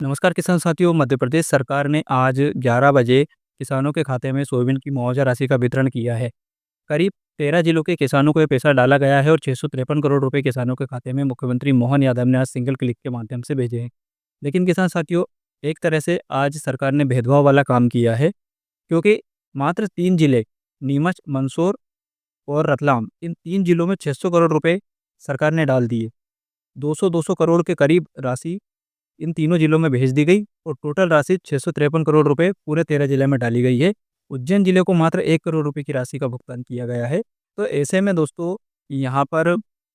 नमस्कार किसान साथियों। मध्य प्रदेश सरकार ने आज 11 बजे किसानों के खाते में सोयाबीन की मुआवजा राशि का वितरण किया है। करीब 13 जिलों के किसानों को ये पैसा डाला गया है और 653 करोड़ रुपए किसानों के खाते में मुख्यमंत्री मोहन यादव ने आज सिंगल क्लिक के माध्यम से भेजे हैं। लेकिन किसान साथियों, एक तरह से आज सरकार ने भेदभाव वाला काम किया है, क्योंकि मात्र 3 जिले नीमच, मंदसौर और रतलाम, इन 3 जिलों में 600 करोड़ रुपए सरकार ने डाल दिए। 200-200 करोड़ के करीब राशि इन तीनों जिलों में भेज दी गई और टोटल राशि 653 करोड़ रुपए पूरे 13 जिले में डाली गई है। उज्जैन जिले को मात्र 1 करोड़ रुपए की राशि का भुगतान किया गया है। तो ऐसे में दोस्तों, यहाँ पर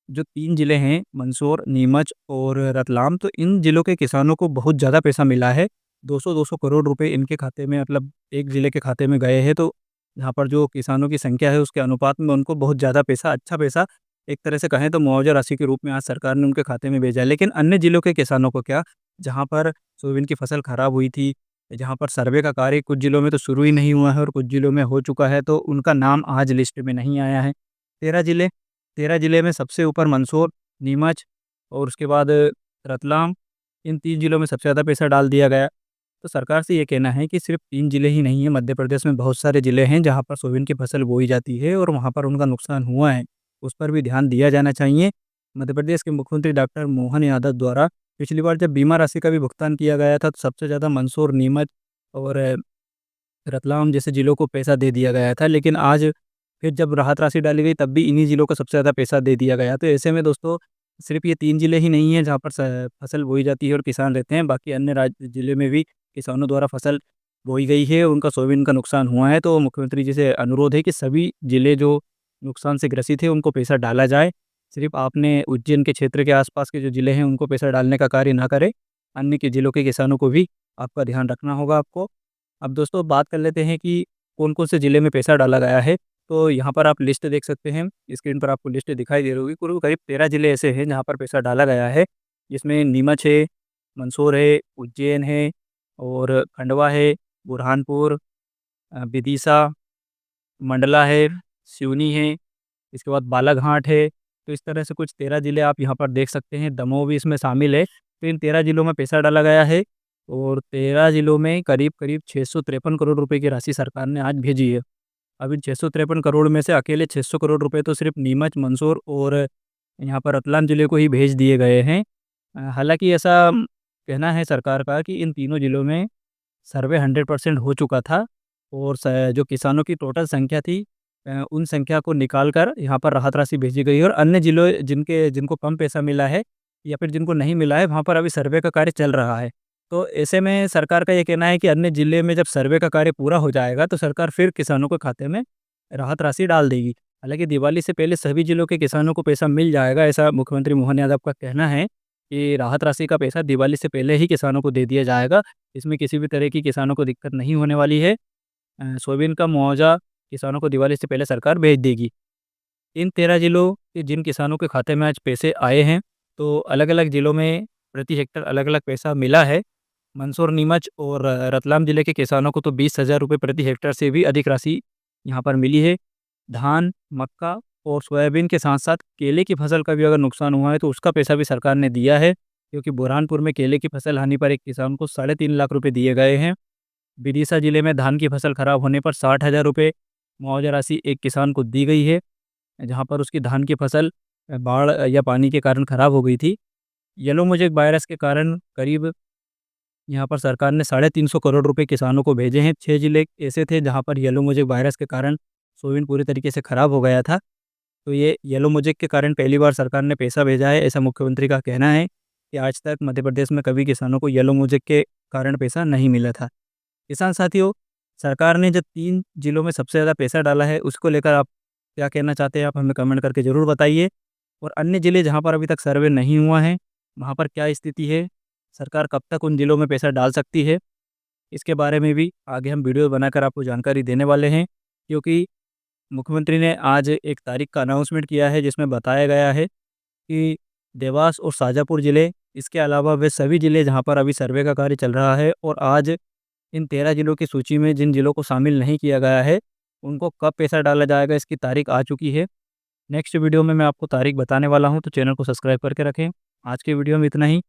जो 3 जिले हैं मंदसौर, नीमच और रतलाम, तो इन जिलों के किसानों को बहुत ज़्यादा पैसा मिला है। 200-200 करोड़ रुपए इनके खाते में, मतलब एक जिले के खाते में गए हैं। तो यहाँ पर जो किसानों की संख्या है उसके अनुपात में उनको बहुत ज़्यादा पैसा, अच्छा पैसा, एक तरह से कहें तो मुआवजा राशि के रूप में आज सरकार ने उनके खाते में भेजा है। लेकिन अन्य जिलों के किसानों को क्या, जहाँ पर सोयाबीन की फसल खराब हुई थी, जहाँ पर सर्वे का कार्य कुछ जिलों में तो शुरू ही नहीं हुआ है और कुछ जिलों में हो चुका है, तो उनका नाम आज लिस्ट में नहीं आया है। 13 जिले 13 जिले में सबसे ऊपर मंदसौर, नीमच और उसके बाद रतलाम, इन 3 जिलों में सबसे ज़्यादा पैसा डाल दिया गया। तो सरकार से ये कहना है कि सिर्फ 3 जिले ही नहीं है, मध्य प्रदेश में बहुत सारे जिले हैं जहाँ पर सोयाबीन की फसल बोई जाती है और वहाँ पर उनका नुकसान हुआ है। उस पर भी ध्यान दिया जाना चाहिए। मध्य प्रदेश के मुख्यमंत्री डॉक्टर मोहन यादव द्वारा पिछली बार जब बीमा राशि का भी भुगतान किया गया था, तो सबसे ज़्यादा मंदसौर, नीमच और रतलाम जैसे जिलों को पैसा दे दिया गया था। लेकिन आज फिर जब राहत राशि डाली गई, तब भी इन्हीं जिलों को सबसे ज़्यादा पैसा दे दिया गया। तो ऐसे में दोस्तों, सिर्फ ये 3 जिले ही नहीं हैं जहाँ पर फसल बोई जाती है और किसान रहते हैं, बाकी अन्य राज्य जिले में भी किसानों द्वारा फसल बोई गई है, उनका सोयाबीन का नुकसान हुआ है। तो मुख्यमंत्री जी से अनुरोध है कि सभी जिले जो नुकसान से ग्रसित है उनको पैसा डाला जाए। सिर्फ आपने उज्जैन के क्षेत्र के आसपास के जो जिले हैं उनको पैसा डालने का कार्य ना करें, अन्य के जिलों के किसानों को भी आपका ध्यान रखना होगा आपको। अब दोस्तों, बात कर लेते हैं कि कौन-कौन से ज़िले में पैसा डाला गया है। तो यहाँ पर आप लिस्ट देख सकते हैं, स्क्रीन पर आपको लिस्ट दिखाई दे रही होगी। कुल करीब 13 ज़िले ऐसे हैं जहाँ पर पैसा डाला गया है, जिसमें नीमच है, मंदसौर है, उज्जैन है और खंडवा है, बुरहानपुर, विदिशा, मंडला है, सिवनी है, इसके बाद बालाघाट है। तो इस तरह से कुछ 13 ज़िले आप यहाँ पर देख सकते हैं, दमोह भी इसमें शामिल है। तो इन 13 ज़िलों में पैसा डाला गया है और 13 ज़िलों में करीब-करीब 653 करोड़ रुपए की राशि सरकार ने आज भेजी है। अब इन 653 करोड़ में से अकेले 600 करोड़ रुपए तो सिर्फ नीमच, मंदसौर और यहाँ पर रतलाम ज़िले को ही भेज दिए गए हैं। हालाँकि ऐसा कहना है सरकार का कि इन तीनों ज़िलों में सर्वे 100% हो चुका था और जो किसानों की टोटल संख्या थी, उन संख्या को निकाल कर यहाँ पर राहत राशि भेजी गई है और अन्य जिलों जिनको कम पैसा मिला है या फिर जिनको नहीं मिला है, वहाँ पर अभी सर्वे का कार्य चल रहा है। तो ऐसे में सरकार का ये कहना है कि अन्य जिले में जब सर्वे का कार्य पूरा हो जाएगा, तो सरकार फिर किसानों के खाते में राहत राशि डाल देगी। हालांकि दिवाली से पहले सभी जिलों के किसानों को पैसा मिल जाएगा, ऐसा मुख्यमंत्री मोहन यादव का कहना है कि राहत राशि का पैसा दिवाली से पहले ही किसानों को दे दिया जाएगा। इसमें किसी भी तरह की किसानों को दिक्कत नहीं होने वाली है। सोयाबीन का मुआवजा किसानों को दिवाली से पहले सरकार भेज देगी। इन 13 जिलों के जिन किसानों के खाते में आज पैसे आए हैं, तो अलग-अलग जिलों में प्रति हेक्टेयर अलग-अलग पैसा मिला है। मंदसौर, नीमच और रतलाम जिले के किसानों को तो 20,000 रुपये प्रति हेक्टेयर से भी अधिक राशि यहाँ पर मिली है। धान, मक्का और सोयाबीन के साथ-साथ केले की फसल का भी अगर नुकसान हुआ है, तो उसका पैसा भी सरकार ने दिया है, क्योंकि बुरहानपुर में केले की फसल हानि पर एक किसान को 3.5 लाख रुपए दिए गए हैं। विदिशा जिले में धान की फसल खराब होने पर 60,000 रुपये मुआवजा राशि एक किसान को दी गई है, जहाँ पर उसकी धान की फसल बाढ़ या पानी के कारण खराब हो गई थी। येलो मोज़ेक वायरस के कारण करीब यहाँ पर सरकार ने 350 करोड़ रुपए किसानों को भेजे हैं। 6 जिले ऐसे थे जहाँ पर येलो मोज़ेक वायरस के कारण सोयाबीन पूरी तरीके से खराब हो गया था। तो ये येलो मोज़ेक के कारण पहली बार सरकार ने पैसा भेजा है, ऐसा मुख्यमंत्री का कहना है कि आज तक मध्य प्रदेश में कभी किसानों को येलो मोज़ेक के कारण पैसा नहीं मिला था। किसान साथियों, सरकार ने जब 3 जिलों में सबसे ज़्यादा पैसा डाला है, उसको लेकर आप क्या कहना चाहते हैं? आप हमें कमेंट करके ज़रूर बताइए। और अन्य जिले जहाँ पर अभी तक सर्वे नहीं हुआ है, वहाँ पर क्या स्थिति है? सरकार कब तक उन जिलों में पैसा डाल सकती है? इसके बारे में भी आगे हम वीडियो बनाकर आपको जानकारी देने वाले हैं, क्योंकि मुख्यमंत्री ने आज एक तारीख का अनाउंसमेंट किया है, जिसमें बताया गया है कि देवास और शाजापुर ज़िले, इसके अलावा वे सभी ज़िले जहाँ पर अभी सर्वे का कार्य चल रहा है और आज इन 13 जिलों की सूची में जिन जिलों को शामिल नहीं किया गया है, उनको कब पैसा डाला जाएगा, इसकी तारीख आ चुकी है। नेक्स्ट वीडियो में मैं आपको तारीख बताने वाला हूँ, तो चैनल को सब्सक्राइब करके रखें। आज के वीडियो में इतना ही।